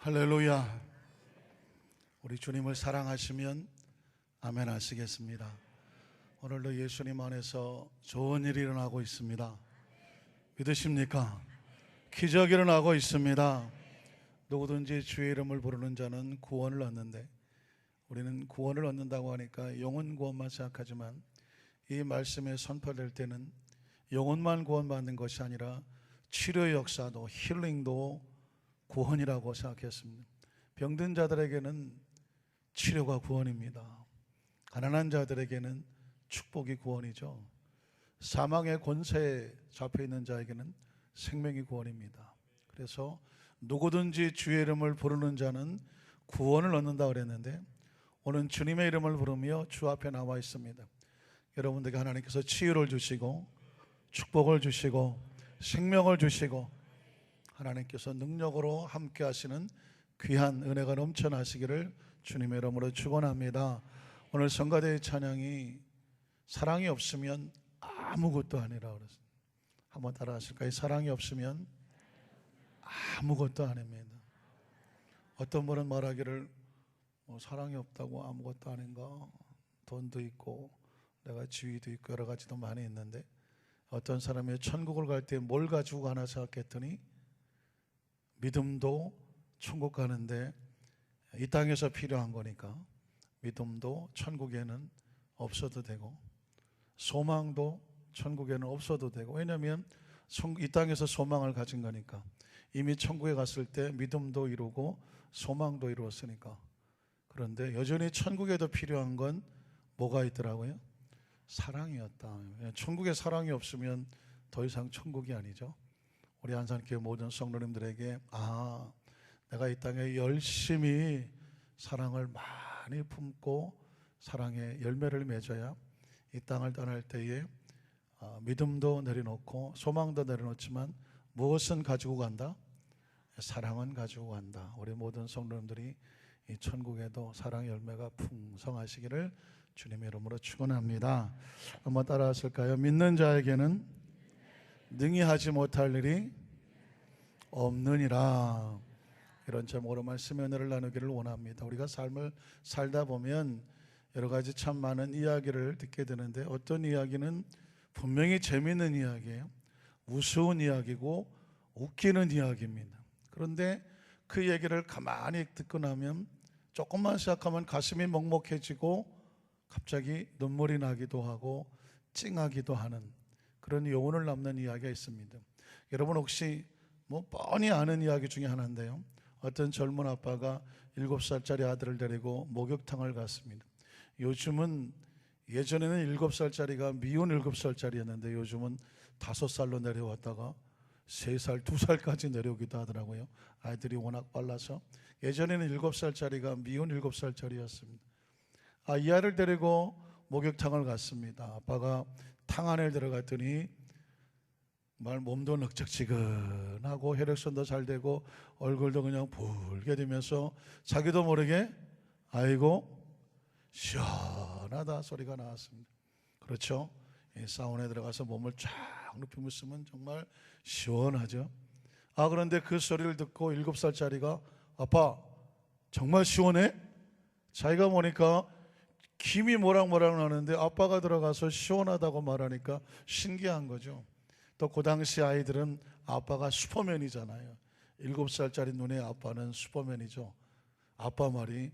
할렐루야. 우리 주님을 사랑하시면 아멘 하시겠습니다. 오늘도 예수님 안에서 좋은 일이 일어나고 있습니다. 믿으십니까? 기적이 일어나고 있습니다. 누구든지 주의 이름을 부르는 자는 구원을 얻는데, 우리는 구원을 얻는다고 하니까 영혼 구원만 생각하지만 이 말씀에 선포될 때는 영혼만 구원받는 것이 아니라 치료 역사도, 힐링도 구원이라고 생각했습니다. 병든 자들에게는 치료가 구원입니다. 가난한 자들에게는 축복이 구원이죠. 사망의 권세에 잡혀있는 자에게는 생명이 구원입니다. 그래서 누구든지 주의 이름을 부르는 자는 구원을 얻는다고 그랬는데, 오늘 주님의 이름을 부르며 주 앞에 나와 있습니다. 여러분들에게 하나님께서 치유를 주시고 축복을 주시고 생명을 주시고 하나님께서 능력으로 함께 하시는 귀한 은혜가 넘쳐나시기를 주님의 이름으로 축원합니다. 오늘 성가대의 찬양이 사랑이 없으면 아무것도 아니라고 그랬어요. 한번 따라 하실까요? 사랑이 없으면 아무것도 아닙니다. 어떤 분은 말하기를 사랑이 없다고 아무것도 아닌가? 돈도 있고 내가 지위도 있고 여러 가지도 많이 있는데, 어떤 사람이 천국을 갈 때 뭘 가지고 가나 생각했더니 믿음도 천국 가는데 이 땅에서 필요한 거니까 믿음도 천국에는 없어도 되고 소망도 천국에는 없어도 되고, 왜냐하면 이 땅에서 소망을 가진 거니까. 이미 천국에 갔을 때 믿음도 이루고 소망도 이루었으니까. 그런데 여전히 천국에도 필요한 건 뭐가 있더라고요? 사랑이었다. 천국에 사랑이 없으면 더 이상 천국이 아니죠. 우리 한산교회 모든 성도님들에게 내가 이 땅에 열심히 사랑을 많이 품고 사랑의 열매를 맺어야 이 땅을 떠날 때에 믿음도 내려놓고 소망도 내려놓지만 무엇은 가지고 간다? 사랑은 가지고 간다. 우리 모든 성도님들이 이 천국에도 사랑의 열매가 풍성하시기를 주님의 이름으로 축원합니다. 한번 따라 하실까요? 믿는 자에게는 능히 하지 못할 일이 없느니라. 이런 제목으로 말씀의 은혜를 나누기를 원합니다. 우리가 삶을 살다 보면 여러 가지 참 많은 이야기를 듣게 되는데, 어떤 이야기는 분명히 재미있는 이야기예요. 우스운 이야기고 웃기는 이야기입니다. 그런데 그 얘기를 가만히 듣고 나면 조금만 생각하면 가슴이 먹먹해지고 갑자기 눈물이 나기도 하고 찡하기도 하는 그런 여운을 남는 이야기가 있습니다. 여러분 혹시 뻔히 아는 이야기 중에 하나인데요, 어떤 젊은 아빠가 7살짜리 아들을 데리고 목욕탕을 갔습니다. 요즘은, 예전에는 7살짜리가 미운 7살짜리였는데 요즘은 5살로 내려왔다가 3살, 2살까지 내려오기도 하더라고요. 아이들이 워낙 빨라서. 예전에는 7살짜리가 미운 7살짜리였습니다. 이 아이를 데리고 목욕탕을 갔습니다. 아빠가 탕 안에 들어갔더니 몸도 넉적지근하고 혈액순도 잘 되고 얼굴도 그냥 붉게 되면서 자기도 모르게 아이고 시원하다 소리가 나왔습니다. 그렇죠? 사우나에 들어가서 몸을 쫙 눕히고 있으면 정말 시원하죠. 그런데 그 소리를 듣고 7살짜리가 아빠 정말 시원해? 자기가 보니까 김이 모락모락 나는데 아빠가 들어가서 시원하다고 말하니까 신기한 거죠. 또 그 당시 아이들은 아빠가 슈퍼맨이잖아요. 7살짜리 눈에 아빠는 슈퍼맨이죠. 아빠 말이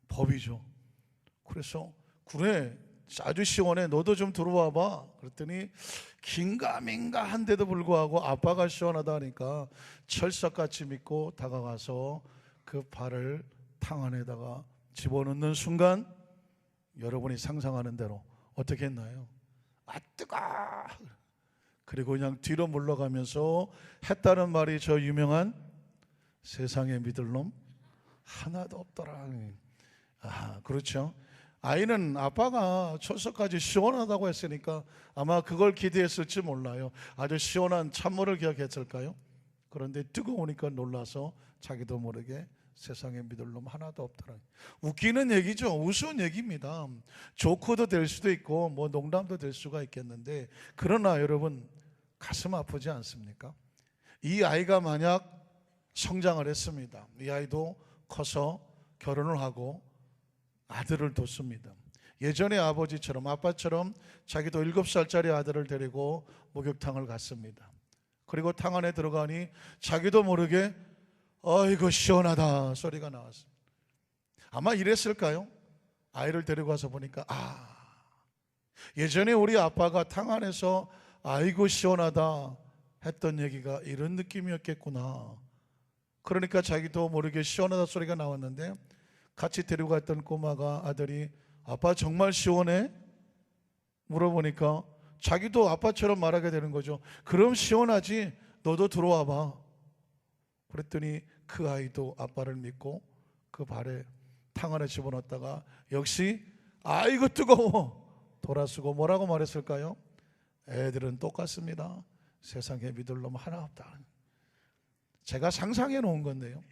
법이죠. 그래서 그래 아주 시원해, 너도 좀 들어와 봐. 그랬더니 긴가민가 한데도 불구하고 아빠가 시원하다 하니까 철석같이 믿고 다가가서 그 발을 탕 안에다가 집어넣는 순간 여러분이 상상하는 대로 어떻게 했나요? 뜨거! 그리고 그냥 뒤로 물러가면서 했다는 말이 저 유명한 세상에 믿을 놈 하나도 없더라. 그렇죠. 아이는 아빠가 철석까지 시원하다고 했으니까 아마 그걸 기대했을지 몰라요. 아주 시원한 찬물을 기억했을까요? 그런데 뜨거우니까 놀라서 자기도 모르게 세상에 믿을 놈 하나도 없더라. 웃기는 얘기죠. 우스운 얘기입니다. 조크도 될 수도 있고 농담도 될 수가 있겠는데, 그러나 여러분 가슴 아프지 않습니까? 이 아이가 만약 성장을 했습니다. 이 아이도 커서 결혼을 하고 아들을 뒀습니다. 예전에 아버지처럼, 아빠처럼 자기도 7살짜리 아들을 데리고 목욕탕을 갔습니다. 그리고 탕 안에 들어가니 자기도 모르게 아이고 시원하다 소리가 나왔습니다. 아마 이랬을까요? 아이를 데리고 와서 보니까 예전에 우리 아빠가 탕 안에서 아이고 시원하다 했던 얘기가 이런 느낌이었겠구나. 그러니까 자기도 모르게 시원하다 소리가 나왔는데, 같이 데리고 갔던 꼬마가, 아들이 아빠 정말 시원해? 물어보니까 자기도 아빠처럼 말하게 되는 거죠. 그럼 시원하지, 너도 들어와 봐. 그랬더니 그 아이도 아빠를 믿고 그 발에 탕 안에 집어넣었다가 역시 아이고 뜨거워 돌아서고 뭐라고 말했을까요? 애들은 똑같습니다. 세상에 믿을 놈 하나 없다. 제가 상상해 놓은 건데요,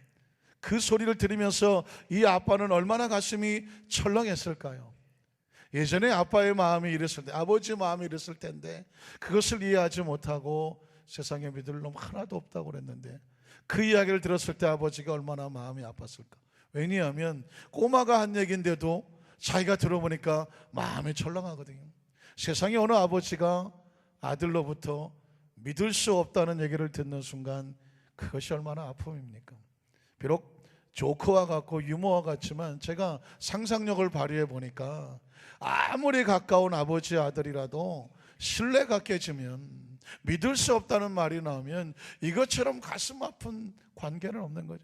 그 소리를 들으면서 이 아빠는 얼마나 가슴이 철렁했을까요? 예전에 아빠의 마음이 이랬을 때, 아버지의 마음이 이랬을 텐데 그것을 이해하지 못하고 세상에 믿을 놈 하나도 없다고 그랬는데, 그 이야기를 들었을 때 아버지가 얼마나 마음이 아팠을까. 왜냐하면 꼬마가 한 얘기인데도 자기가 들어보니까 마음이 철렁하거든요. 세상에 어느 아버지가 아들로부터 믿을 수 없다는 얘기를 듣는 순간 그것이 얼마나 아픔입니까? 비록 조크와 같고 유머와 같지만 제가 상상력을 발휘해 보니까 아무리 가까운 아버지 아들이라도 신뢰가 깨지면, 믿을 수 없다는 말이 나오면 이것처럼 가슴 아픈 관계는 없는 거죠.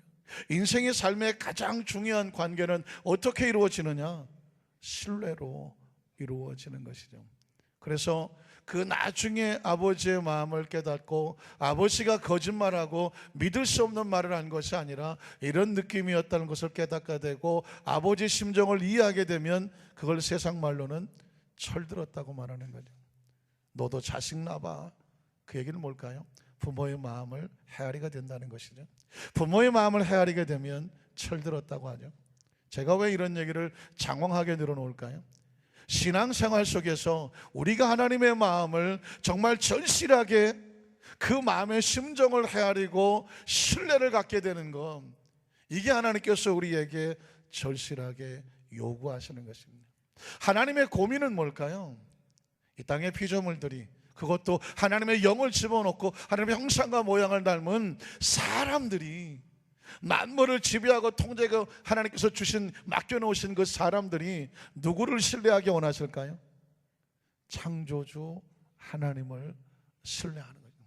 인생의 삶의 가장 중요한 관계는 어떻게 이루어지느냐? 신뢰로 이루어지는 것이죠. 그래서 그 나중에 아버지의 마음을 깨닫고 아버지가 거짓말하고 믿을 수 없는 말을 한 것이 아니라 이런 느낌이었다는 것을 깨닫게 되고 아버지의 심정을 이해하게 되면 그걸 세상 말로는 철들었다고 말하는 거죠. 너도 자식 낳아봐. 그 얘기는 뭘까요? 부모의 마음을 헤아리게 된다는 것이죠. 부모의 마음을 헤아리게 되면 철들었다고 하죠. 제가 왜 이런 얘기를 장황하게 늘어놓을까요? 신앙생활 속에서 우리가 하나님의 마음을 정말 절실하게 그 마음의 심정을 헤아리고 신뢰를 갖게 되는 것, 이게 하나님께서 우리에게 절실하게 요구하시는 것입니다. 하나님의 고민은 뭘까요? 이 땅의 피조물들이, 그것도 하나님의 영을 집어넣고 하나님의 형상과 모양을 닮은 사람들이, 만물을 지배하고 통제하고 하나님께서 주신, 맡겨놓으신 그 사람들이 누구를 신뢰하게 원하실까요? 창조주 하나님을 신뢰하는 거죠.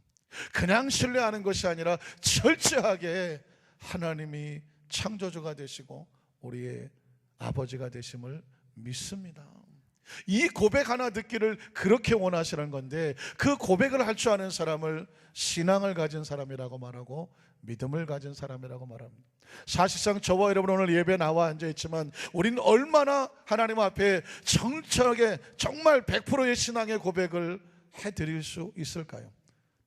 그냥 신뢰하는 것이 아니라 철저하게 하나님이 창조주가 되시고 우리의 아버지가 되심을 믿습니다. 이 고백 하나 듣기를 그렇게 원하시는 건데, 그 고백을 할 줄 아는 사람을 신앙을 가진 사람이라고 말하고 믿음을 가진 사람이라고 말합니다. 사실상 저와 여러분 오늘 예배에 나와 앉아있지만 우리는 얼마나 하나님 앞에 정철하게 정말 100%의 신앙의 고백을 해드릴 수 있을까요?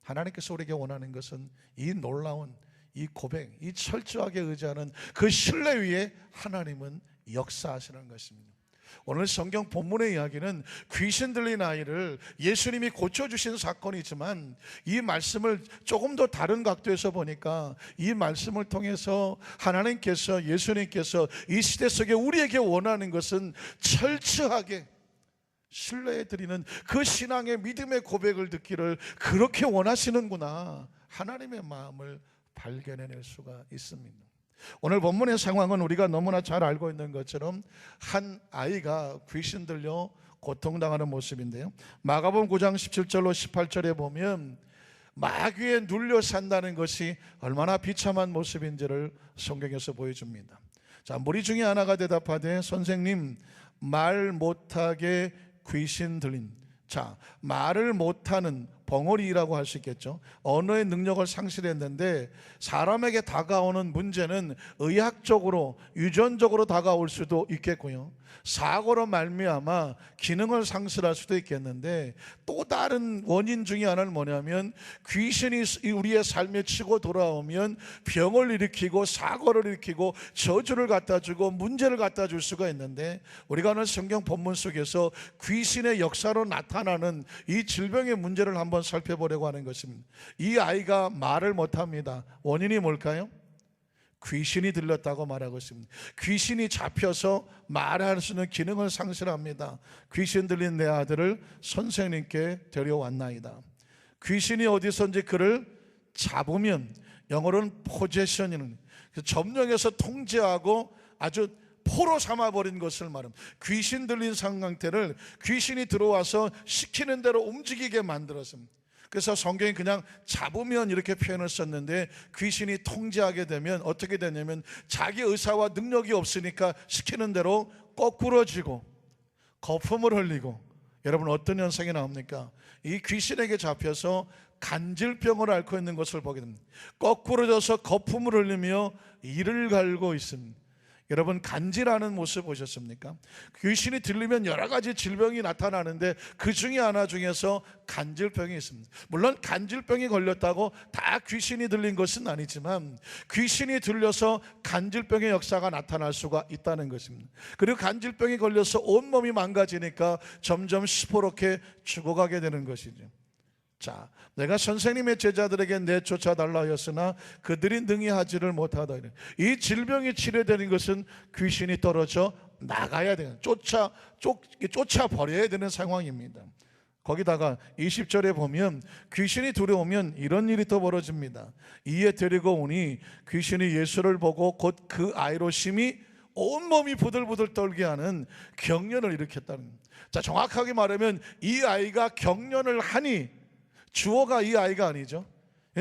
하나님께서 우리에게 원하는 것은 이 놀라운 이 고백, 이 철저하게 의지하는 그 신뢰 위에 하나님은 역사하시는 것입니다. 오늘 성경 본문의 이야기는 귀신 들린 아이를 예수님이 고쳐주신 사건이지만, 이 말씀을 조금 더 다른 각도에서 보니까 이 말씀을 통해서 하나님께서, 예수님께서 이 시대 속에 우리에게 원하는 것은 철저하게 신뢰해 드리는 그 신앙의 믿음의 고백을 듣기를 그렇게 원하시는구나, 하나님의 마음을 발견해낼 수가 있습니다. 오늘 본문의 상황은 우리가 너무나 잘 알고 있는 것처럼 한 아이가 귀신 들려 고통당하는 모습인데요, 마가복음 9장 17절로 18절에 보면 마귀에 눌려 산다는 것이 얼마나 비참한 모습인지를 성경에서 보여줍니다. 자, 무리 중에 하나가 대답하되 선생님, 말 못하게 귀신 들린, 자, 말을 못하는 벙어리라고 할 수 있겠죠. 언어의 능력을 상실했는데 사람에게 다가오는 문제는 의학적으로, 유전적으로 다가올 수도 있겠고요, 사고로 말미암아 기능을 상실할 수도 있겠는데, 또 다른 원인 중에 하나는 뭐냐면 귀신이 우리의 삶에 치고 돌아오면 병을 일으키고 사고를 일으키고 저주를 갖다 주고 문제를 갖다 줄 수가 있는데, 우리가 오늘 성경 본문 속에서 귀신의 역사로 나타나는 이 질병의 문제를 한번 살펴보려고 하는 것입니다. 이 아이가 말을 못합니다. 원인이 뭘까요? 귀신이 들렸다고 말하고 있습니다. 귀신이 잡혀서 말할 수 있는 기능을 상실합니다. 귀신 들린 내 아들을 선생님께 데려왔나이다. 귀신이 어디선지 그를 잡으면, 영어로는 포제션이는 점령해서 통제하고 아주 포로 삼아버린 것을 말합니다. 귀신 들린 상태를 귀신이 들어와서 시키는 대로 움직이게 만들었습니다. 그래서 성경이 그냥 잡으면 이렇게 표현을 썼는데, 귀신이 통제하게 되면 어떻게 되냐면 자기 의사와 능력이 없으니까 시키는 대로 거꾸러지고 거품을 흘리고, 여러분 어떤 현상이 나옵니까? 이 귀신에게 잡혀서 간질병을 앓고 있는 것을 보게 됩니다. 거꾸러져서 거품을 흘리며 이를 갈고 있습니다. 여러분 간질하는 모습 보셨습니까? 귀신이 들리면 여러 가지 질병이 나타나는데 그 중에 하나 중에서 간질병이 있습니다. 물론 간질병이 걸렸다고 다 귀신이 들린 것은 아니지만 귀신이 들려서 간질병의 역사가 나타날 수가 있다는 것입니다. 그리고 간질병이 걸려서 온몸이 망가지니까 점점 시퍼렇게 죽어가게 되는 것이죠. 자, 내가 선생님의 제자들에게 내쫓아달라 하였으나 그들이 능히 하지를 못하다. 이 질병이 치료되는 것은 귀신이 떨어져 나가야 되는, 쫓아버려야 되는 상황입니다. 거기다가 20절에 보면 귀신이 들어오면 이런 일이 더 벌어집니다. 이에 데리고 오니 귀신이 예수를 보고 곧 그 아이로 심히 온몸이 부들부들 떨게 하는 경련을 일으켰다는 겁니다. 자, 정확하게 말하면 이 아이가 경련을 하니, 주어가 이 아이가 아니죠.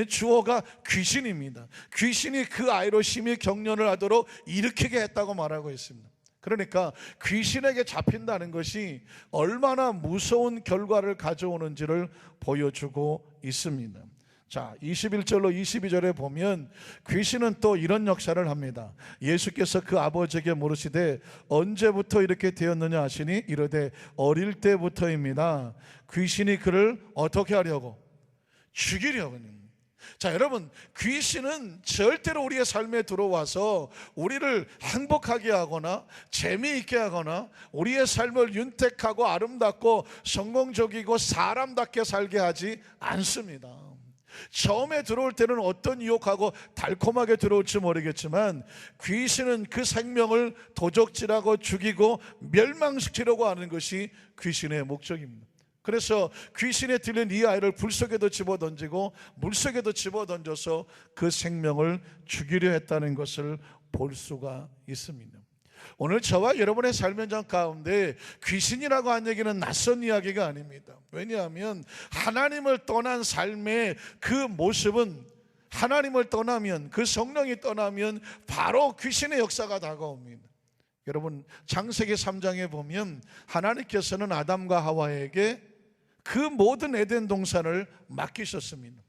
주어가 귀신입니다. 귀신이 그 아이로 심히 경련을 하도록 일으키게 했다고 말하고 있습니다. 그러니까 귀신에게 잡힌다는 것이 얼마나 무서운 결과를 가져오는지를 보여주고 있습니다. 자, 21절로 22절에 보면 귀신은 또 이런 역사를 합니다. 예수께서 그 아버지에게 물으시되 언제부터 이렇게 되었느냐 하시니 이르되 어릴 때부터입니다. 귀신이 그를 어떻게 하려고? 죽이려고. 자, 여러분, 귀신은 절대로 우리의 삶에 들어와서 우리를 행복하게 하거나 재미있게 하거나 우리의 삶을 윤택하고 아름답고 성공적이고 사람답게 살게 하지 않습니다. 처음에 들어올 때는 어떤 유혹하고 달콤하게 들어올지 모르겠지만 귀신은 그 생명을 도적질하고 죽이고 멸망시키려고 하는 것이 귀신의 목적입니다. 그래서 귀신에 들린 이 아이를 불 속에도 집어던지고 물 속에도 집어던져서 그 생명을 죽이려 했다는 것을 볼 수가 있습니다. 오늘 저와 여러분의 삶 현장 가운데 귀신이라고 하는 얘기는 낯선 이야기가 아닙니다. 왜냐하면 하나님을 떠난 삶의 그 모습은, 하나님을 떠나면, 그 성령이 떠나면 바로 귀신의 역사가 다가옵니다. 여러분, 창세기 3장에 보면 하나님께서는 아담과 하와에게 그 모든 에덴 동산을 맡기셨습니다.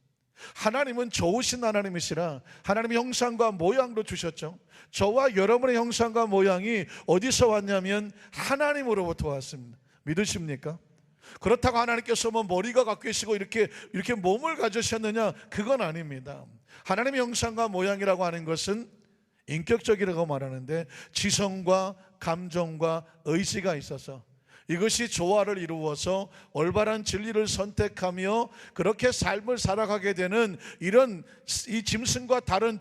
하나님은 좋으신 하나님이시라 하나님의 형상과 모양도 주셨죠. 저와 여러분의 형상과 모양이 어디서 왔냐면 하나님으로부터 왔습니다. 믿으십니까? 그렇다고 하나님께서 뭐 머리가 갖고 계시고 이렇게 몸을 가지셨느냐? 그건 아닙니다. 하나님의 형상과 모양이라고 하는 것은 인격적이라고 말하는데 지성과 감정과 의지가 있어서 이것이 조화를 이루어서 올바른 진리를 선택하며 그렇게 삶을 살아가게 되는 이런 이 짐승과 다른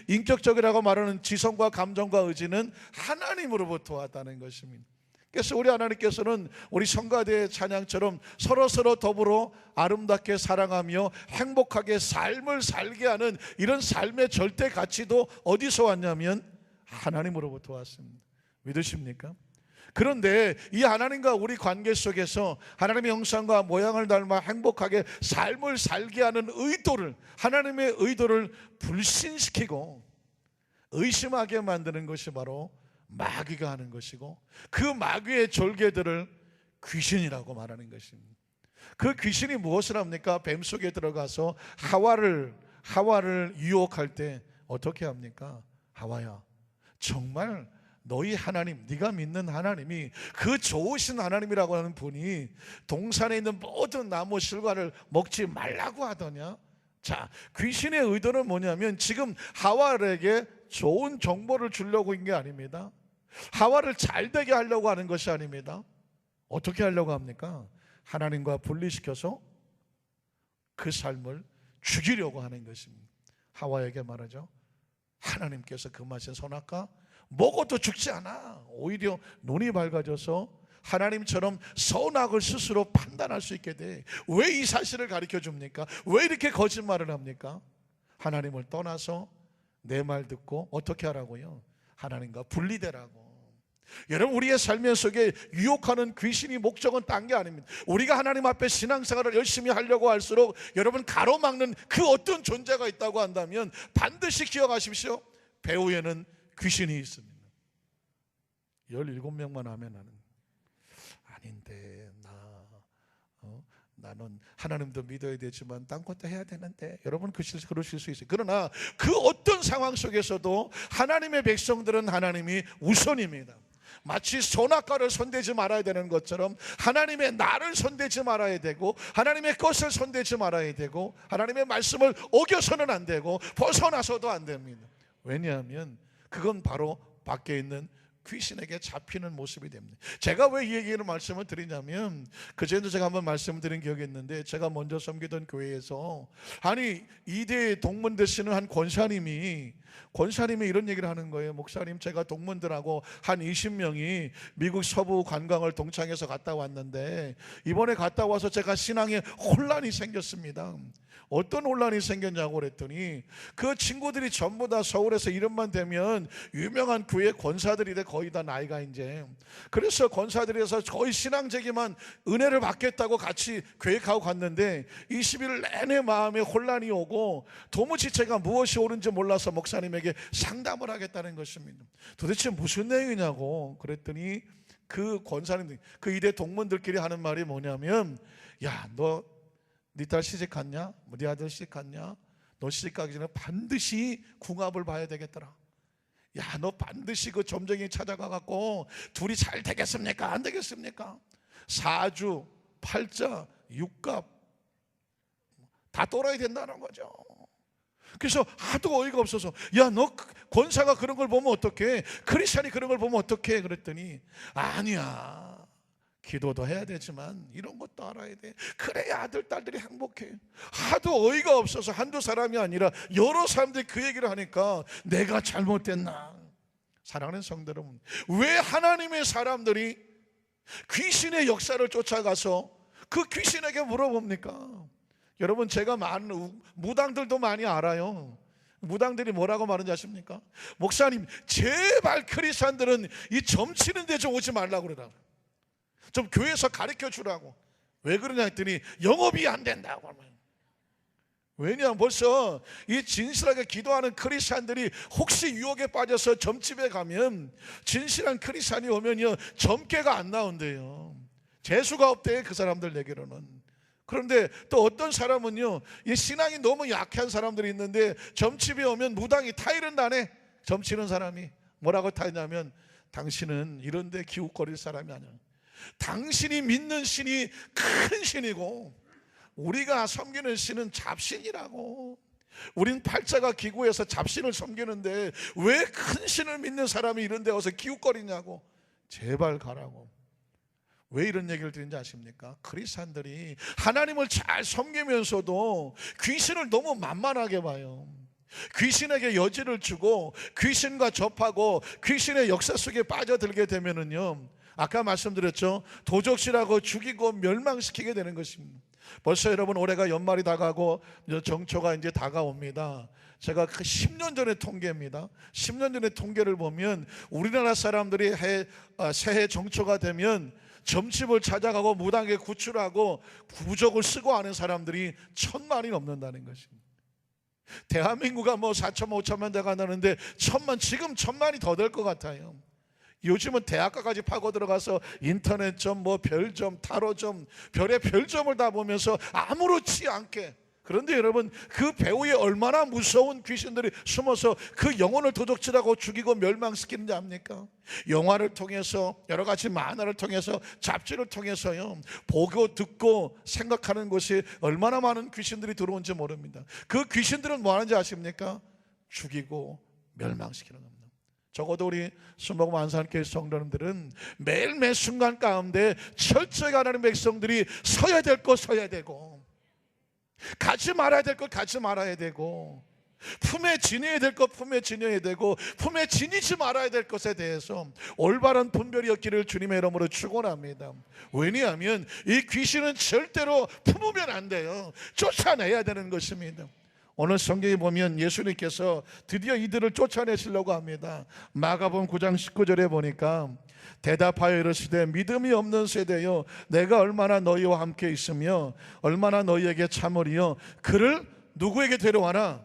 인격적이라고 말하는 지성과 감정과 의지는 하나님으로부터 왔다는 것입니다. 그래서 우리 하나님께서는 우리 성가대의 찬양처럼 서로 더불어 아름답게 사랑하며 행복하게 삶을 살게 하는 이런 삶의 절대 가치도 어디서 왔냐면 하나님으로부터 왔습니다. 믿으십니까? 그런데 이 하나님과 우리 관계 속에서 하나님의 형상과 모양을 닮아 행복하게 삶을 살게 하는 의도를, 하나님의 의도를 불신시키고 의심하게 만드는 것이 바로 마귀가 하는 것이고, 그 마귀의 졸개들을 귀신이라고 말하는 것입니다. 그 귀신이 무엇을 합니까? 뱀 속에 들어가서 하와를 유혹할 때 어떻게 합니까? 하와야, 정말 너희 하나님, 네가 믿는 하나님이 그 좋으신 하나님이라고 하는 분이 동산에 있는 모든 나무 실과를 먹지 말라고 하더냐? 자, 귀신의 의도는 뭐냐면 지금 하와에게 좋은 정보를 주려고 한 게 아닙니다. 하와를 잘 되게 하려고 하는 것이 아닙니다. 어떻게 하려고 합니까? 하나님과 분리시켜서 그 삶을 죽이려고 하는 것입니다. 하와에게 말하죠. 하나님께서 그 맛인 선악과 먹어도 죽지 않아. 오히려 눈이 밝아져서 하나님처럼 선악을 스스로 판단할 수 있게 돼. 왜 이 사실을 가르쳐 줍니까? 왜 이렇게 거짓말을 합니까? 하나님을 떠나서 내 말 듣고 어떻게 하라고요? 하나님과 분리되라고. 여러분, 우리의 삶 속에 유혹하는 귀신이 목적은 딴 게 아닙니다. 우리가 하나님 앞에 신앙생활을 열심히 하려고 할수록 여러분 가로막는 그 어떤 존재가 있다고 한다면 반드시 기억하십시오. 배후에는 귀신이 있습니다. 17명만 하면 아닌데 나는 하나님도 믿어야 되지만 딴 것도 해야 되는데, 여러분 그러실 수 있어요. 그러나 그 어떤 상황 속에서도 하나님의 백성들은 하나님이 우선입니다. 마치 선악과를 손대지 말아야 되는 것처럼 하나님의 나를 손대지 말아야 되고, 하나님의 것을 손대지 말아야 되고, 하나님의 말씀을 어겨서는 안 되고 벗어나서도 안 됩니다. 왜냐하면 그건 바로 밖에 있는 귀신에게 잡히는 모습이 됩니다. 제가 왜 이 얘기를 말씀을 드리냐면, 그전에도 제가 한번 말씀드린 기억이 있는데, 제가 먼저 섬기던 교회에서 이대 동문 되시는 한 권사님이 이런 얘기를 하는 거예요. 목사님, 제가 동문들하고 한 20명이 미국 서부 관광을 동창해서 갔다 왔는데 이번에 갔다 와서 제가 신앙에 혼란이 생겼습니다. 어떤 혼란이 생겼냐고 그랬더니, 그 친구들이 전부 다 서울에서 이름만 대면 유명한 교회 권사들이래. 거의 다 나이가 이제. 그래서 권사들에서 거의 신앙적이만 은혜를 받겠다고 같이 계획하고 갔는데 20일 내내 마음에 혼란이 오고 도무지 제가 무엇이 옳은지 몰라서 목사님에게 상담을 하겠다는 것입니다. 도대체 무슨 내용이냐고 그랬더니, 그 권사님들, 그 이대 동문들끼리 하는 말이 뭐냐면, 야, 너 네 딸 시집 갔냐? 네 아들 시집 갔냐? 너 시집 가기 전에 반드시 궁합을 봐야 되겠더라. 야, 너 반드시 그 점쟁이 찾아가갖고 둘이 잘 되겠습니까? 안 되겠습니까? 사주, 팔자, 육갑 다 떨어야 된다는 거죠. 그래서 하도 어이가 없어서, 야, 너 권사가 그런 걸 보면 어떡해? 크리스찬이 그런 걸 보면 어떡해? 그랬더니, 아니야, 기도도 해야 되지만 이런 것도 알아야 돼. 그래야 아들 딸들이 행복해. 하도 어이가 없어서 한두 사람이 아니라 여러 사람들이 그 얘기를 하니까 내가 잘못됐나? 사랑하는 성도 여러분, 왜 하나님의 사람들이 귀신의 역사를 쫓아가서 그 귀신에게 물어봅니까? 여러분, 제가 많은 무당들도 많이 알아요. 무당들이 뭐라고 말하는지 아십니까? 목사님, 제발 크리스찬들은 이 점치는 데 좀 오지 말라고 그러라. 좀 교회에서 가르쳐 주라고. 왜 그러냐 했더니 영업이 안 된다고 하면. 왜냐, 벌써 이 진실하게 기도하는 크리스찬들이 혹시 유혹에 빠져서 점집에 가면 진실한 크리스찬이 오면요, 점괘가 안 나온대요. 재수가 없대, 그 사람들 얘기로는. 그런데 또 어떤 사람은요, 이 신앙이 너무 약한 사람들이 있는데 점집에 오면 무당이 타이른 다네. 점치는 사람이 뭐라고 타이냐면, 당신은 이런 데 기웃거릴 사람이 아니야. 당신이 믿는 신이 큰 신이고 우리가 섬기는 신은 잡신이라고. 우린 팔자가 기구해서 잡신을 섬기는데 왜 큰 신을 믿는 사람이 이런 데 와서 기웃거리냐고. 제발 가라고. 왜 이런 얘기를 드리는지 아십니까? 크리스찬들이 하나님을 잘 섬기면서도 귀신을 너무 만만하게 봐요. 귀신에게 여지를 주고 귀신과 접하고 귀신의 역사 속에 빠져들게 되면은요, 아까 말씀드렸죠, 도적질하고 죽이고 멸망시키게 되는 것입니다. 벌써 여러분, 올해가 연말이 다가고 정초가 이제 다가옵니다. 제가 그 10년 전의 통계입니다. 10년 전의 통계를 보면 우리나라 사람들이 새해 정초가 되면 점집을 찾아가고 무당에 구출하고 부적을 쓰고 하는 사람들이 1000만이 넘는다는 것입니다. 대한민국가 뭐 4천만 5천만 돼간다는데 지금 1000만이 더 될 것 같아요. 요즘은 대학가까지 파고 들어가서 인터넷점, 뭐 별점, 타로점, 별의 별점을 다 보면서 아무렇지 않게. 그런데 여러분, 그 배후에 얼마나 무서운 귀신들이 숨어서 그 영혼을 도둑질하고 죽이고 멸망시키는지 압니까? 영화를 통해서, 여러 가지 만화를 통해서, 잡지를 통해서요, 보고 듣고 생각하는 곳이 얼마나 많은 귀신들이 들어온지 모릅니다. 그 귀신들은 뭐 하는지 아십니까? 죽이고 멸망시키는 겁니다. 적어도 우리 순복음 안산교회 성도님들은 매일 매 순간 가운데 철저히 하나님 백성들이 서야 될 것 서야 되고, 가지 말아야 될 것 가지 말아야 되고, 품에 지녀야 될 것 품에 지녀야 되고, 품에 지니지 말아야 될 것에 대해서 올바른 분별이었기를 주님의 이름으로 축원합니다. 왜냐하면 이 귀신은 절대로 품으면 안 돼요. 쫓아내야 되는 것입니다. 오늘 성경에 보면 예수님께서 드디어 이들을 쫓아내시려고 합니다. 마가복음 9장 19절에 보니까 대답하여 이르시되 믿음이 없는 세대여, 내가 얼마나 너희와 함께 있으며 얼마나 너희에게 참으리요. 그를 누구에게 데려와라?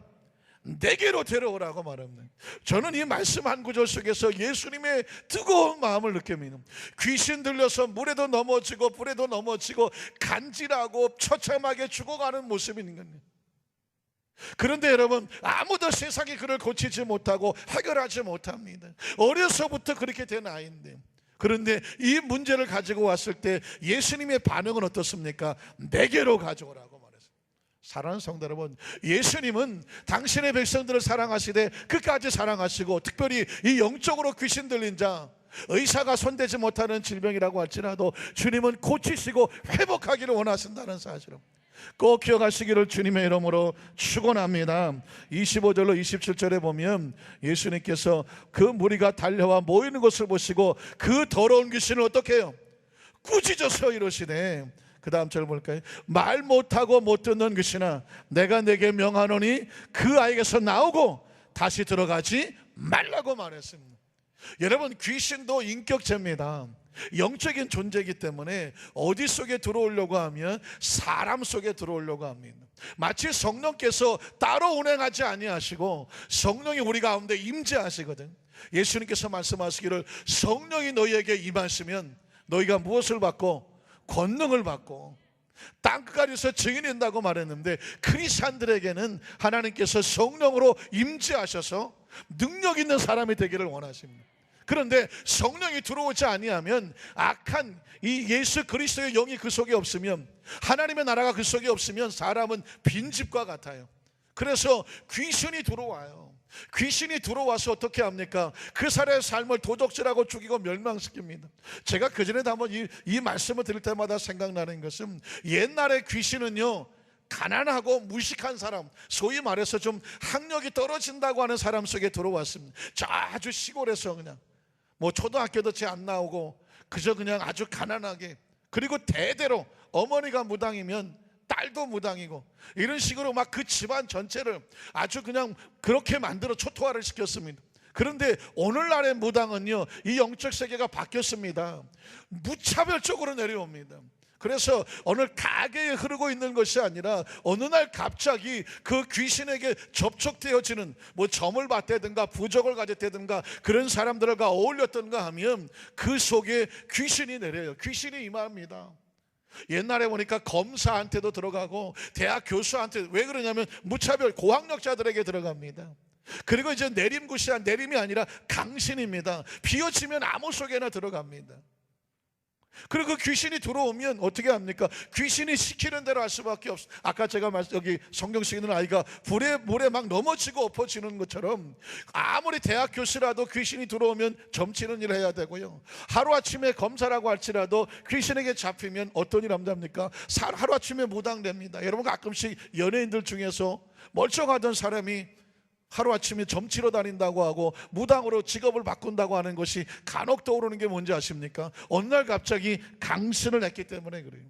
내게로 데려오라고 말합니다. 저는 이 말씀 한 구절 속에서 예수님의 뜨거운 마음을 느낍니다. 귀신 들려서 물에도 넘어지고 불에도 넘어지고 간질하고 처참하게 죽어가는 모습이 있는 겁니다. 그런데 여러분, 아무도 세상이 그를 고치지 못하고 해결하지 못합니다. 어려서부터 그렇게 된 아이인데, 그런데 이 문제를 가지고 왔을 때 예수님의 반응은 어떻습니까? 내게로 가져오라고 말했어요. 사랑하는 성도 여러분, 예수님은 당신의 백성들을 사랑하시되 끝까지 사랑하시고, 특별히 이 영적으로 귀신 들린 자, 의사가 손대지 못하는 질병이라고 할지라도 주님은 고치시고 회복하기를 원하신다는 사실을 꼭 기억하시기를 주님의 이름으로 축원합니다. 25절로 27절에 보면 예수님께서 그 무리가 달려와 모이는 것을 보시고 그 더러운 귀신을 어떻게 해요? 꾸짖어서 이러시네. 그 다음 절 볼까요? 말 못하고 못 듣는 귀신아, 내가 내게 명하노니 그 아이에게서 나오고 다시 들어가지 말라고 말했습니다. 여러분, 귀신도 인격체입니다. 영적인 존재이기 때문에 어디 속에 들어오려고 하면 사람 속에 들어오려고 합니다. 마치 성령께서 따로 운행하지 아니하시고 성령이 우리 가운데 임재하시거든. 예수님께서 말씀하시기를 성령이 너희에게 임하시면 너희가 무엇을 받고? 권능을 받고 땅끝까지서 증인이 된다고 말했는데, 크리스찬들에게는 하나님께서 성령으로 임재하셔서 능력 있는 사람이 되기를 원하십니다. 그런데 성령이 들어오지 아니하면, 악한 이 예수 그리스도의 영이 그 속에 없으면, 하나님의 나라가 그 속에 없으면 사람은 빈집과 같아요. 그래서 귀신이 들어와요. 귀신이 들어와서 어떻게 합니까? 그 사람의 삶을 도적질하고 죽이고 멸망시킵니다. 제가 그전에도 한번 이 말씀을 들을 때마다 생각나는 것은, 옛날에 귀신은요, 가난하고 무식한 사람, 소위 말해서 좀 학력이 떨어진다고 하는 사람 속에 들어왔습니다. 저 아주 시골에서 그냥 뭐 초등학교도 채 안 나오고 그저 그냥 아주 가난하게, 그리고 대대로 어머니가 무당이면 딸도 무당이고, 이런 식으로 막 그 집안 전체를 아주 그냥 그렇게 만들어 초토화를 시켰습니다. 그런데 오늘날의 무당은요, 이 영적 세계가 바뀌었습니다. 무차별적으로 내려옵니다. 그래서 오늘 가게에 흐르고 있는 것이 아니라 어느 날 갑자기 그 귀신에게 접촉되어지는, 뭐 점을 봤다든가 부적을 가졌다든가 그런 사람들과 어울렸던가 하면 그 속에 귀신이 내려요. 귀신이 임합니다. 옛날에 보니까 검사한테도 들어가고 대학 교수한테, 왜 그러냐면 무차별 고학력자들에게 들어갑니다. 그리고 이제 내림굿이 내림이 아니라 강신입니다. 비워치면 아무 속에나 들어갑니다. 그리고 그 귀신이 들어오면 어떻게 합니까? 귀신이 시키는 대로 할 수밖에 없어요. 아까 제가 여기 성경 속에 있는 아이가 물에 막 넘어지고 엎어지는 것처럼, 아무리 대학 교수라도 귀신이 들어오면 점치는 일을 해야 되고요, 하루아침에 검사라고 할지라도 귀신에게 잡히면 어떤 일 합니까? 하루아침에 무당됩니다. 여러분, 가끔씩 연예인들 중에서 멀쩡하던 사람이 하루아침에 점치러 다닌다고 하고 무당으로 직업을 바꾼다고 하는 것이 간혹 떠오르는 게 뭔지 아십니까? 어느 날 갑자기 강신을 했기 때문에 그래요.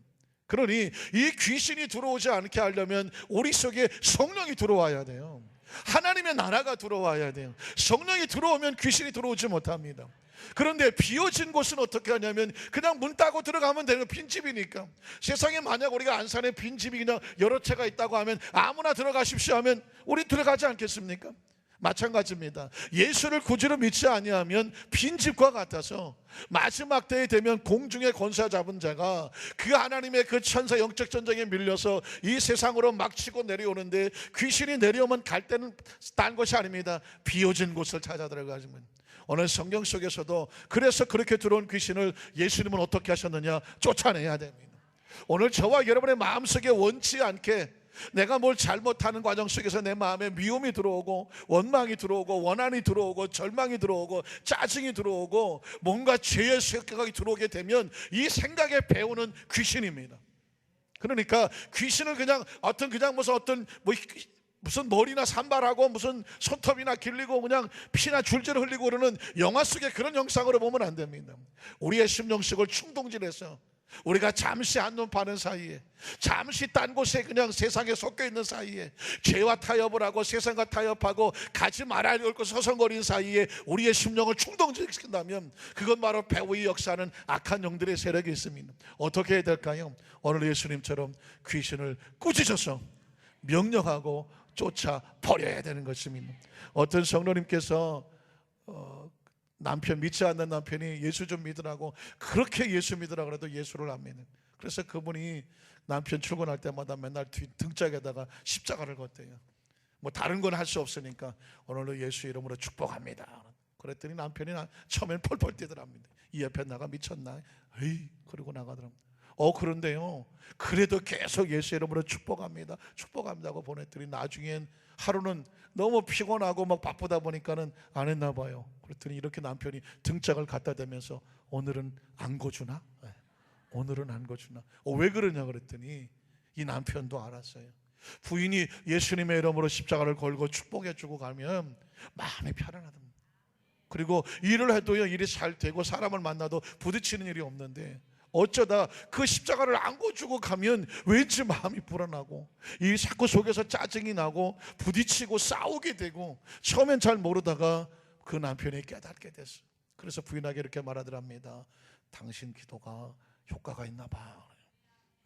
그러니 이 귀신이 들어오지 않게 하려면 우리 속에 성령이 들어와야 돼요. 하나님의 나라가 들어와야 돼요. 성령이 들어오면 귀신이 들어오지 못합니다. 그런데 비워진 곳은 어떻게 하냐면 그냥 문 따고 들어가면 되는, 빈집이니까. 세상에 만약 우리가 안산에 빈집이 그냥 여러 채가 있다고 하면 아무나 들어가십시오 하면 우리 들어가지 않겠습니까? 마찬가지입니다. 예수를 구주로 믿지 아니하면 빈집과 같아서 마지막 때에 되면 공중의 권세 잡은 자가 그 하나님의 그 천사 영적 전쟁에 밀려서 이 세상으로 막 치고 내려오는데, 귀신이 내려오면 갈 때는 딴 것이 아닙니다. 비워진 곳을 찾아 들어가지면. 오늘 성경 속에서도 그래서 그렇게 들어온 귀신을 예수님은 어떻게 하셨느냐? 쫓아내야 됩니다. 오늘 저와 여러분의 마음속에 원치 않게 내가 뭘 잘못하는 과정 속에서 내 마음에 미움이 들어오고 원망이 들어오고 원한이 들어오고 절망이 들어오고 짜증이 들어오고 뭔가 죄의 생각이 들어오게 되면 이 생각에 배우는 귀신입니다. 그러니까 귀신을 그냥 무슨 무슨 머리나 산발하고 무슨 손톱이나 길리고 그냥 피나 줄줄 흘리고 그러는 영화 속의 그런 형상으로 보면 안 됩니다. 우리의 심령식을 충동질해서 우리가 잠시 한눈 파는 사이에, 잠시 딴 곳에 그냥 세상에 섞여 있는 사이에, 죄와 타협을 하고 세상과 타협하고 가지 말아야 할 것을 서성거리는 사이에 우리의 심령을 충동시킨다면 그건 바로 배후의 역사는 악한 영들의 세력이 있습니다. 어떻게 해야 될까요? 오늘 예수님처럼 귀신을 꾸짖어서 명령하고 쫓아 버려야 되는 것입니다. 어떤 성도님께서 남편, 믿지 않는 남편이 예수 좀 믿으라고 그렇게 예수 믿으라 그래도 예수를 안 믿는, 그래서 그분이 남편 출근할 때마다 맨날 등짝에다가 십자가를 걷대요. 뭐 다른 건 할 수 없으니까 오늘도 예수 이름으로 축복합니다. 그랬더니 남편이 처음엔 펄펄 뛰더랍니다. 이 옆에 나가 미쳤나? 에이, 그러고 나가더랍니다. 그런데요, 그래도 계속 예수 이름으로 축복합니다, 축복합니다고 보냈더니 나중엔 하루는 너무 피곤하고 막 바쁘다 보니까는 안 했나 봐요. 그랬더니 이렇게 남편이 등짝을 갖다 대면서 오늘은 안 거주나? 네, 오늘은 안 거주나? 왜 그러냐 그랬더니 이 남편도 알았어요. 부인이 예수님의 이름으로 십자가를 걸고 축복해주고 가면 마음이 편안하답니다. 그리고 일을 해도요, 일이 잘 되고 사람을 만나도 부딪히는 일이 없는데 어쩌다 그 십자가를 안고주고 가면 왠지 마음이 불안하고 이 자꾸 속에서 짜증이 나고 부딪히고 싸우게 되고, 처음엔 잘 모르다가 그 남편이 깨닫게 됐어요. 그래서 부인에게 이렇게 말하더랍니다. 당신 기도가 효과가 있나 봐.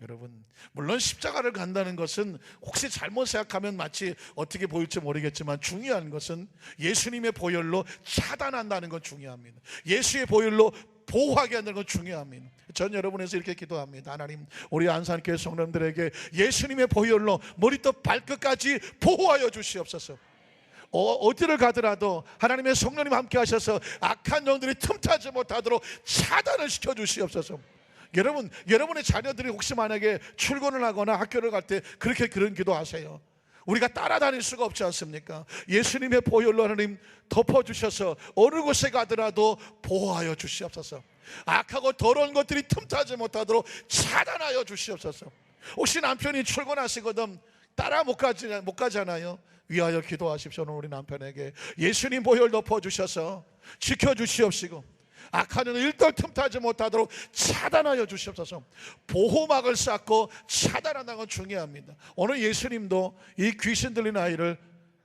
여러분, 물론 십자가를 간다는 것은 혹시 잘못 생각하면 마치 어떻게 보일지 모르겠지만 중요한 것은 예수님의 보혈로 차단한다는 건 중요합니다. 예수의 보혈로 보호하게 한다는 건 중요합니다. 전 여러분에서 이렇게 기도합니다. 하나님, 우리 안산교회 성도님들에게 예수님의 보혈로 머리부터 발끝까지 보호하여 주시옵소서. 어디를 가더라도 하나님의 성령님 함께 하셔서 악한 영들이 틈타지 못하도록 차단을 시켜 주시옵소서. 여러분의 자녀들이 혹시 만약에 출근을 하거나 학교를 갈 때 그렇게 그런 기도하세요. 우리가 따라다닐 수가 없지 않습니까? 예수님의 보혈로 하나님 덮어주셔서 어느 곳에 가더라도 보호하여 주시옵소서. 악하고 더러운 것들이 틈타지 못하도록 차단하여 주시옵소서. 혹시 남편이 출근하시거든 따라 못 가잖아요. 위하여 기도하십시오. 우리 남편에게 예수님 보혈 덮어주셔서 지켜주시옵시고 악한 영을 일절 틈타지 못하도록 차단하여 주시옵소서. 보호막을 쌓고 차단하는 건 중요합니다. 오늘 예수님도 이 귀신 들린 아이를,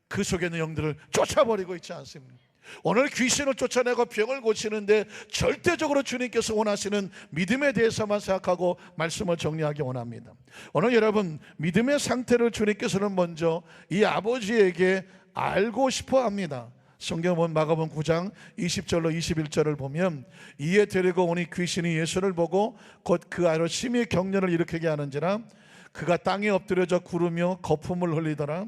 그 속에 있는 영들을 쫓아버리고 있지 않습니까? 오늘 귀신을 쫓아내고 병을 고치는데 절대적으로 주님께서 원하시는 믿음에 대해서만 생각하고 말씀을 정리하기 원합니다. 오늘 여러분, 믿음의 상태를 주님께서는 먼저 이 아버지에게 알고 싶어 합니다. 성경 보면 마가복음 9장 20절로 21절을 보면, 이에 데리고 오니 귀신이 예수를 보고 곧 그 아이로 심히 경련을 일으키게 하는지라 그가 땅에 엎드려져 구르며 거품을 흘리더라.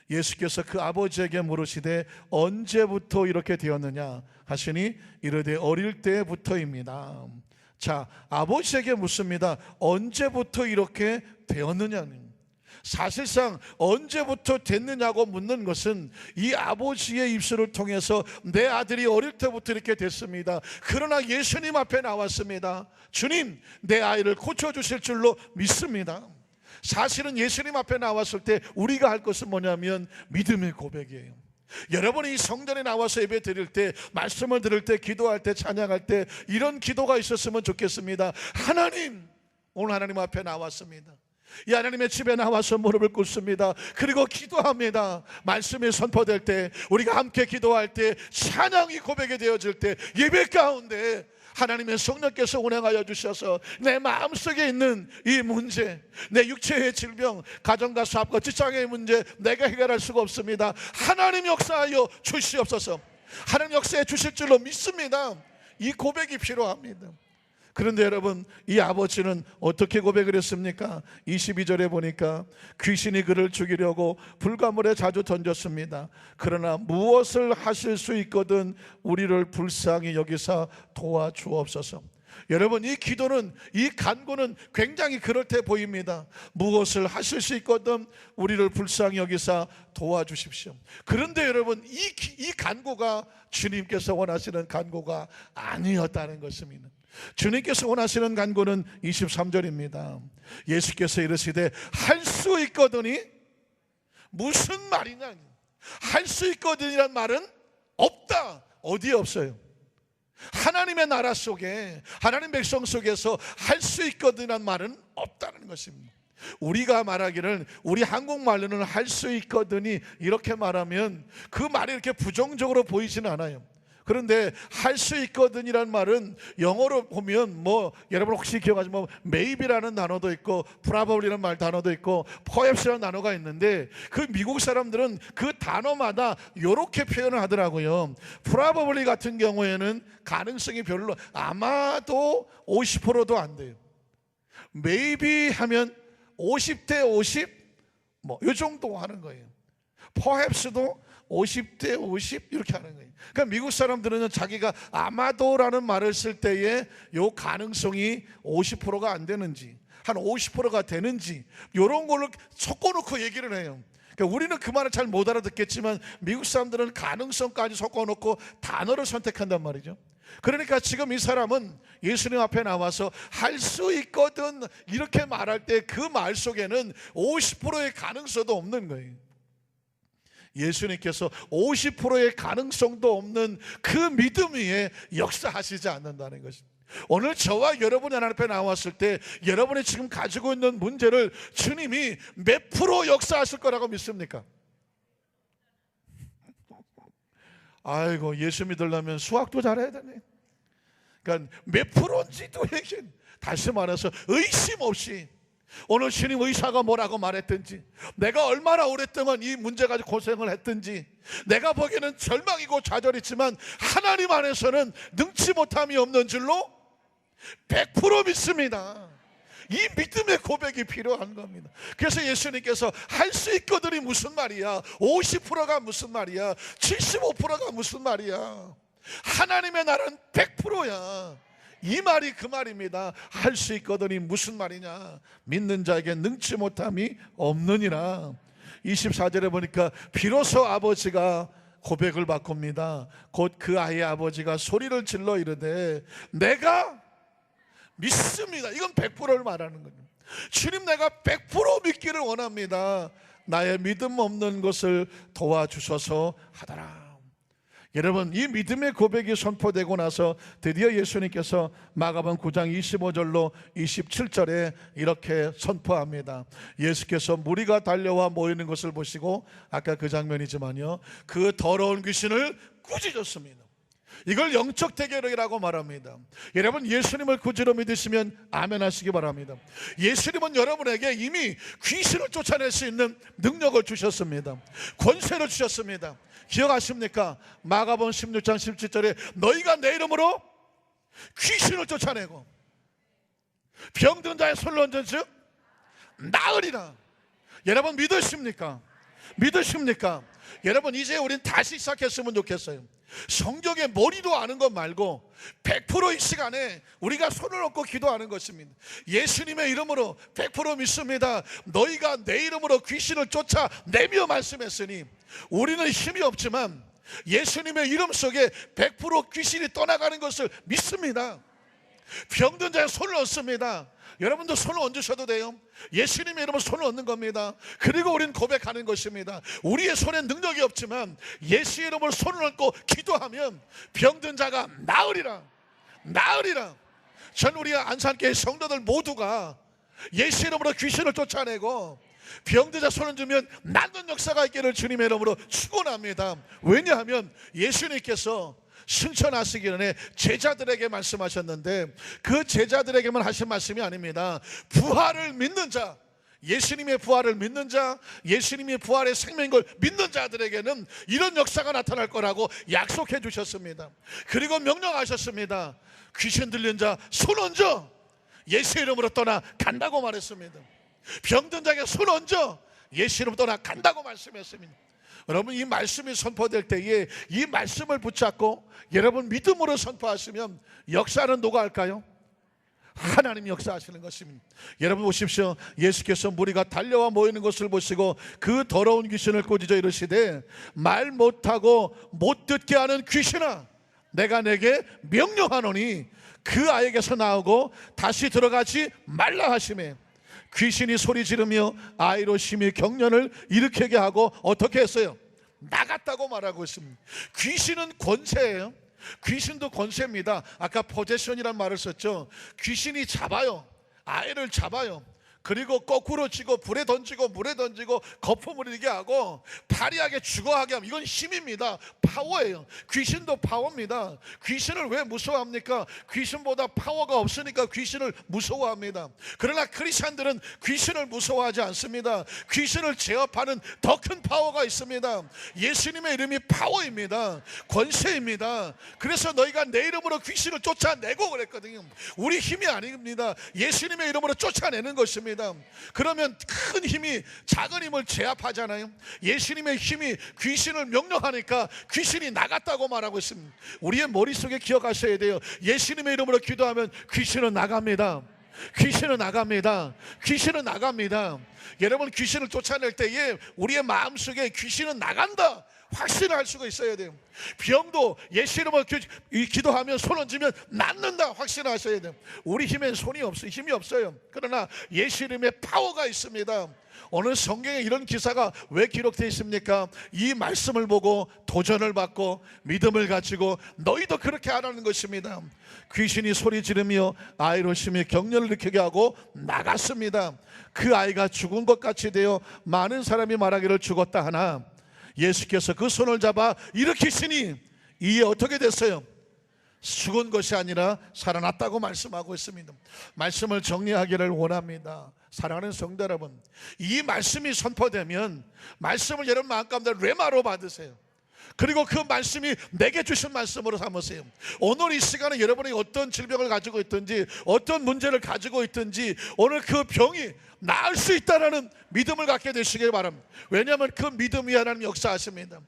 예수께서 그 아버지에게 물으시되 언제부터 이렇게 되었느냐 하시니 이르되 어릴 때부터입니다. 자, 아버지에게 묻습니다. 언제부터 이렇게 되었느냐는, 사실상 언제부터 됐느냐고 묻는 것은 이 아버지의 입술을 통해서 내 아들이 어릴 때부터 이렇게 됐습니다, 그러나 예수님 앞에 나왔습니다. 주님, 내 아이를 고쳐주실 줄로 믿습니다. 사실은 예수님 앞에 나왔을 때 우리가 할 것은 뭐냐면 믿음의 고백이에요. 여러분이 이 성전에 나와서 예배 드릴 때, 말씀을 들을 때, 기도할 때, 찬양할 때 이런 기도가 있었으면 좋겠습니다. 하나님, 오늘 하나님 앞에 나왔습니다. 이 하나님의 집에 나와서 무릎을 꿇습니다. 그리고 기도합니다. 말씀이 선포될 때, 우리가 함께 기도할 때, 찬양이 고백이 되어질 때, 예배 가운데 하나님의 성령께서 운행하여 주셔서 내 마음속에 있는 이 문제, 내 육체의 질병, 가정과 사업과 직장의 문제 내가 해결할 수가 없습니다. 하나님 역사하여 주시옵소서. 하나님 역사해 주실 줄로 믿습니다. 이 고백이 필요합니다. 그런데 여러분, 이 아버지는 어떻게 고백을 했습니까? 22절에 보니까 귀신이 그를 죽이려고 불가물에 자주 던졌습니다. 그러나 무엇을 하실 수 있거든 우리를 불쌍히 여기사 도와주옵소서. 여러분, 이 기도는, 이 간구는 굉장히 그럴 때 보입니다. 무엇을 하실 수 있거든 우리를 불쌍히 여기사 도와주십시오. 그런데 여러분, 이 간구가 주님께서 원하시는 간구가 아니었다는 것입니다. 주님께서 원하시는 간구는 23절입니다. 예수께서 이르시되 할 수 있거든이 무슨 말이냐? 할 수 있거든이란 말은 없다. 어디에 없어요? 하나님의 나라 속에, 하나님 백성 속에서 할 수 있거든이란 말은 없다는 것입니다. 우리가 말하기를, 우리 한국말로는 할 수 있거든이 이렇게 말하면 그 말이 이렇게 부정적으로 보이지는 않아요. 그런데 할 수 있거든이란 말은 영어로 보면 여러분 혹시 기억하시면 maybe라는 단어도 있고 probably라는 말 단어도 있고 perhaps라는 단어가 있는데, 그 미국 사람들은 그 단어마다 이렇게 표현을 하더라고요. probably 같은 경우에는 가능성이 별로, 아마도 50%도 안 돼요. maybe 하면 50대 50 이 정도 하는 거예요. perhaps도 50대 50 이렇게 하는 거예요. 그러니까 미국 사람들은 자기가 아마도라는 말을 쓸 때에 요 가능성이 50%가 안 되는지 한 50%가 되는지 이런 걸로 섞어놓고 얘기를 해요. 그러니까 우리는 그 말을 잘 못 알아듣겠지만 미국 사람들은 가능성까지 섞어놓고 단어를 선택한단 말이죠. 그러니까 지금 이 사람은 예수님 앞에 나와서 할 수 있거든 이렇게 말할 때 그 말 속에는 50%의 가능성도 없는 거예요. 예수님께서 50%의 가능성도 없는 그 믿음 위에 역사하시지 않는다는 것입니다. 오늘 저와 여러분이 하나님 앞에 나왔을 때 여러분이 지금 가지고 있는 문제를 주님이 몇 프로 역사하실 거라고 믿습니까? 아이고, 예수 믿으려면 수학도 잘해야 되네. 그러니까 몇 프로인지도 얘기해. 다시 말해서 의심 없이 오늘 주님 의사가 뭐라고 말했든지, 내가 얼마나 오랫동안 이 문제 가지고 고생을 했든지, 내가 보기에는 절망이고 좌절이지만 하나님 안에서는 능치 못함이 없는 줄로 100% 믿습니다. 이 믿음의 고백이 필요한 겁니다. 그래서 예수님께서 할 수 있거든이 무슨 말이야, 50%가 무슨 말이야, 75%가 무슨 말이야, 하나님의 나라는 100%야 이 말이 그 말입니다. 할 수 있거든이 무슨 말이냐, 믿는 자에게 능치 못함이 없느니라. 24절에 보니까 비로소 아버지가 고백을 바꿉니다. 곧 그 아이의 아버지가 소리를 질러 이르되 내가 믿습니다. 이건 100%를 말하는 거예요. 주님, 내가 100% 믿기를 원합니다. 나의 믿음 없는 것을 도와주셔서 하더라. 여러분, 이 믿음의 고백이 선포되고 나서 드디어 예수님께서 마가복음 9장 25절로 27절에 이렇게 선포합니다. 예수께서 무리가 달려와 모이는 것을 보시고, 아까 그 장면이지만요, 그 더러운 귀신을 꾸짖었습니다. 이걸 영적 대결이라고 말합니다. 여러분, 예수님을 구주로 믿으시면 아멘 하시기 바랍니다. 예수님은 여러분에게 이미 귀신을 쫓아낼 수 있는 능력을 주셨습니다. 권세를 주셨습니다. 기억하십니까? 마가복음 16장 17절에 너희가 내 이름으로 귀신을 쫓아내고 병든 자의 손을 얹은 즉 나으리라. 여러분, 믿으십니까? 믿으십니까? 여러분, 이제 우린 다시 시작했으면 좋겠어요. 성경의 머리도 아는 것 말고 100% 이 시간에 우리가 손을 얹고 기도하는 것입니다. 예수님의 이름으로 100% 믿습니다. 너희가 내 이름으로 귀신을 쫓아내며 말씀했으니, 우리는 힘이 없지만 예수님의 이름 속에 100% 귀신이 떠나가는 것을 믿습니다. 병든 자의 손을 얹습니다. 여러분도 손을 얹으셔도 돼요. 예수님의 이름으로 손을 얹는 겁니다. 그리고 우리는 고백하는 것입니다. 우리의 손에 능력이 없지만 예수의 이름으로 손을 얹고 기도하면 병든 자가 나으리라. 나으리라. 전 우리 안산교회 성도들 모두가 예수 이름으로 귀신을 쫓아내고 병든 자 손을 얹으면 낫는 역사가 있기를 주님의 이름으로 축원합니다. 왜냐하면 예수님께서 승천하시기 전에 제자들에게 말씀하셨는데, 그 제자들에게만 하신 말씀이 아닙니다. 부활을 믿는 자, 예수님의 부활을 믿는 자, 예수님의 부활의 생명인 걸 믿는 자들에게는 이런 역사가 나타날 거라고 약속해 주셨습니다. 그리고 명령하셨습니다. 귀신 들린 자 손 얹어 예수 이름으로 떠나 간다고 말했습니다. 병든 자에게 손 얹어 예수 이름으로 떠나 간다고 말씀했습니다. 여러분, 이 말씀이 선포될 때에 이 말씀을 붙잡고 여러분 믿음으로 선포하시면 역사는 누가 할까요? 하나님이 역사하시는 것입니다. 여러분 보십시오. 예수께서 무리가 달려와 모이는 것을 보시고 그 더러운 귀신을 꾸짖어 이르시되 말 못하고 못 듣게 하는 귀신아, 내가 내게 명령하노니 그 아이에게서 나오고 다시 들어가지 말라 하시매, 귀신이 소리 지르며 아이로 심히 경련을 일으키게 하고 어떻게 했어요? 나갔다고 말하고 있습니다. 귀신은 권세예요. 귀신도 권세입니다. 아까 포제션이란 말을 썼죠. 귀신이 잡아요. 아이를 잡아요. 그리고 거꾸로 치고 불에 던지고 물에 던지고 거품을 일게 하고 파리하게 죽어하게 하면 이건 힘입니다. 파워예요. 귀신도 파워입니다. 귀신을 왜 무서워합니까? 귀신보다 파워가 없으니까 귀신을 무서워합니다. 그러나 크리스찬들은 귀신을 무서워하지 않습니다. 귀신을 제압하는 더 큰 파워가 있습니다. 예수님의 이름이 파워입니다. 권세입니다. 그래서 너희가 내 이름으로 귀신을 쫓아내고 그랬거든요. 우리 힘이 아닙니다. 예수님의 이름으로 쫓아내는 것입니다. 그러면 큰 힘이 작은 힘을 제압하잖아요. 예수님의 힘이 귀신을 명령하니까 귀신이 나갔다고 말하고 있습니다. 우리의 머릿속에 기억하셔야 돼요. 예수님의 이름으로 기도하면 귀신은 나갑니다. 귀신은 나갑니다. 귀신은 나갑니다. 여러분, 귀신을 쫓아낼 때에 우리의 마음속에 귀신은 나간다 확신을 할 수가 있어야 돼요. 병도 예수 이름으로 기도하면 손 얹으면 낫는다 확신하셔야 돼요. 우리 힘엔 힘이 없어요. 그러나 예수 이름의 파워가 있습니다. 오늘 성경에 이런 기사가 왜 기록되어 있습니까? 이 말씀을 보고 도전을 받고 믿음을 가지고 너희도 그렇게 하라는 것입니다. 귀신이 소리 지르며 아이로 심히 경련을 일으키게 하고 나갔습니다. 그 아이가 죽은 것 같이 되어 많은 사람이 말하기를 죽었다 하나 예수께서 그 손을 잡아 일으키시니 이에 어떻게 됐어요? 죽은 것이 아니라 살아났다고 말씀하고 있습니다. 말씀을 정리하기를 원합니다. 사랑하는 성도 여러분, 이 말씀이 선포되면 말씀을 여러분 마음 가운데 레마로 받으세요. 그리고 그 말씀이 내게 주신 말씀으로 삼으세요. 오늘 이 시간에 여러분이 어떤 질병을 가지고 있든지 어떤 문제를 가지고 있든지 오늘 그 병이 나을 수 있다는 믿음을 갖게 되시길 바랍니다. 왜냐하면 그 믿음이 하나님 역사하십니다.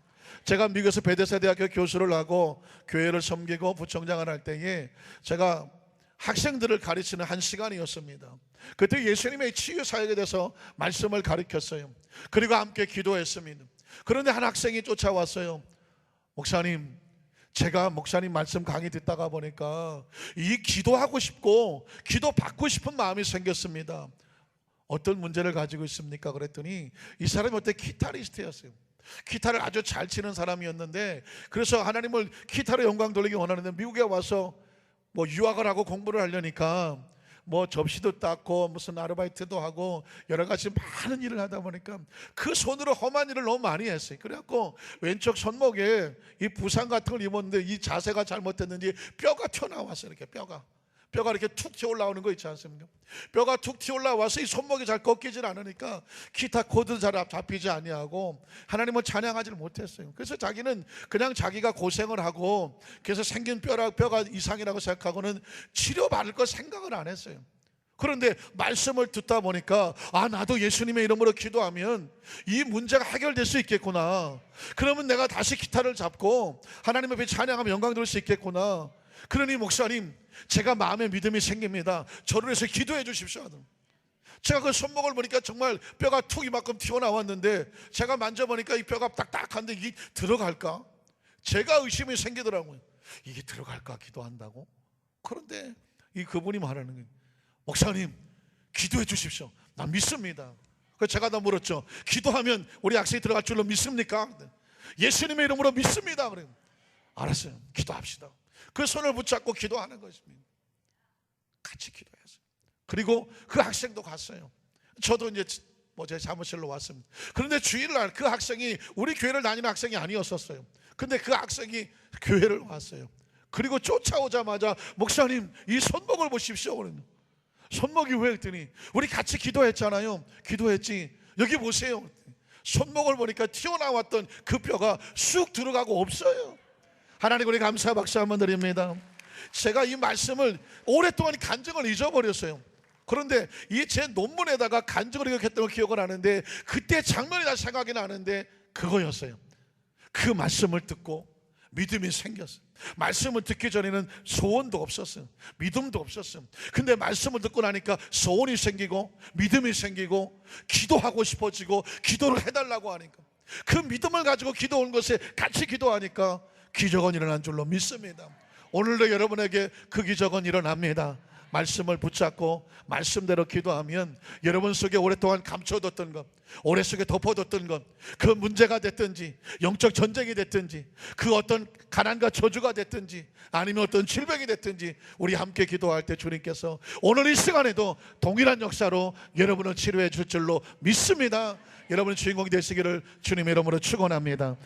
제가 미국에서 베데스다 대학교 교수를 하고 교회를 섬기고 부총장을 할 때에 제가 학생들을 가르치는 한 시간이었습니다. 그때 예수님의 치유 사역에 대해서 말씀을 가르쳤어요. 그리고 함께 기도했습니다. 그런데 한 학생이 쫓아왔어요. 목사님, 제가 목사님 말씀 강의 듣다가 보니까 이 기도하고 싶고 기도 받고 싶은 마음이 생겼습니다. 어떤 문제를 가지고 있습니까? 그랬더니 이 사람이 어때 기타리스트였어요. 기타를 아주 잘 치는 사람이었는데 그래서 하나님을 기타로 영광 돌리기 원하는데 미국에 와서 뭐 유학을 하고 공부를 하려니까 뭐 접시도 닦고 무슨 아르바이트도 하고 여러 가지 많은 일을 하다 보니까 그 손으로 험한 일을 너무 많이 했어요. 그래갖고 왼쪽 손목에 이 부상 같은 걸 입었는데 이 자세가 잘못됐는지 뼈가 튀어나왔어요. 이렇게 뼈가 이렇게 툭 튀어 올라오는 거 있지 않습니까? 뼈가 툭 튀어 올라와서 이 손목이 잘 꺾이질 않으니까 기타 코드 잘 잡히지 아니하고 하나님을 찬양하지를 못했어요. 그래서 자기는 그냥 자기가 고생을 하고 그래서 생긴 뼈가 이상이라고 생각하고는 치료받을 거 생각을 안 했어요. 그런데 말씀을 듣다 보니까 나도 예수님의 이름으로 기도하면 이 문제가 해결될 수 있겠구나. 그러면 내가 다시 기타를 잡고 하나님 앞에 찬양하며 영광 돌릴 수 있겠구나. 그러니 목사님, 제가 마음에 믿음이 생깁니다. 저를 위해서 기도해 주십시오. 제가 그 손목을 보니까 정말 뼈가 툭 이만큼 튀어나왔는데 제가 만져보니까 이 뼈가 딱딱한데 이게 들어갈까? 제가 의심이 생기더라고요. 이게 들어갈까 기도한다고? 그런데 그분이 말하는 거예요. 목사님, 기도해 주십시오. 난 믿습니다. 그래서 제가 다 물었죠. 기도하면 우리 학생이 들어갈 줄로 믿습니까? 예수님의 이름으로 믿습니다. 그래요. 알았어요. 기도합시다. 그 손을 붙잡고 기도하는 것입니다. 같이 기도했어요. 그리고 그 학생도 갔어요. 저도 이제 제 사무실로 왔습니다. 그런데 주일날 그 학생이 우리 교회를 다니는 학생이 아니었었어요. 근데 그 학생이 교회를 왔어요. 그리고 쫓아오자마자 목사님, 이 손목을 보십시오. 그러는 손목이 왜? 했더니 우리 같이 기도했잖아요. 기도했지. 여기 보세요. 손목을 보니까 튀어나왔던 그 뼈가 쑥 들어가고 없어요. 하나님, 우리 감사 박수 한번 드립니다. 제가 이 말씀을 오랫동안 간증을 잊어버렸어요. 그런데 이 제 논문에다가 간증을 기억했던 걸 기억을 하는데 그때 장면이 다시 생각이 나는데 그거였어요. 그 말씀을 듣고 믿음이 생겼어요. 말씀을 듣기 전에는 소원도 없었어요. 믿음도 없었어요. 근데 말씀을 듣고 나니까 소원이 생기고 믿음이 생기고 기도하고 싶어지고 기도를 해달라고 하니까 그 믿음을 가지고 기도한 것에 같이 기도하니까 기적은 일어난 줄로 믿습니다. 오늘도 여러분에게 그 기적은 일어납니다. 말씀을 붙잡고 말씀대로 기도하면 여러분 속에 오랫동안 감춰뒀던 것, 오래 속에 덮어뒀던 것, 그 문제가 됐든지 영적 전쟁이 됐든지 그 어떤 가난과 저주가 됐든지 아니면 어떤 질병이 됐든지 우리 함께 기도할 때 주님께서 오늘 이 시간에도 동일한 역사로 여러분을 치료해 줄 줄로 믿습니다. 여러분의 주인공이 되시기를 주님의 이름으로 축원합니다.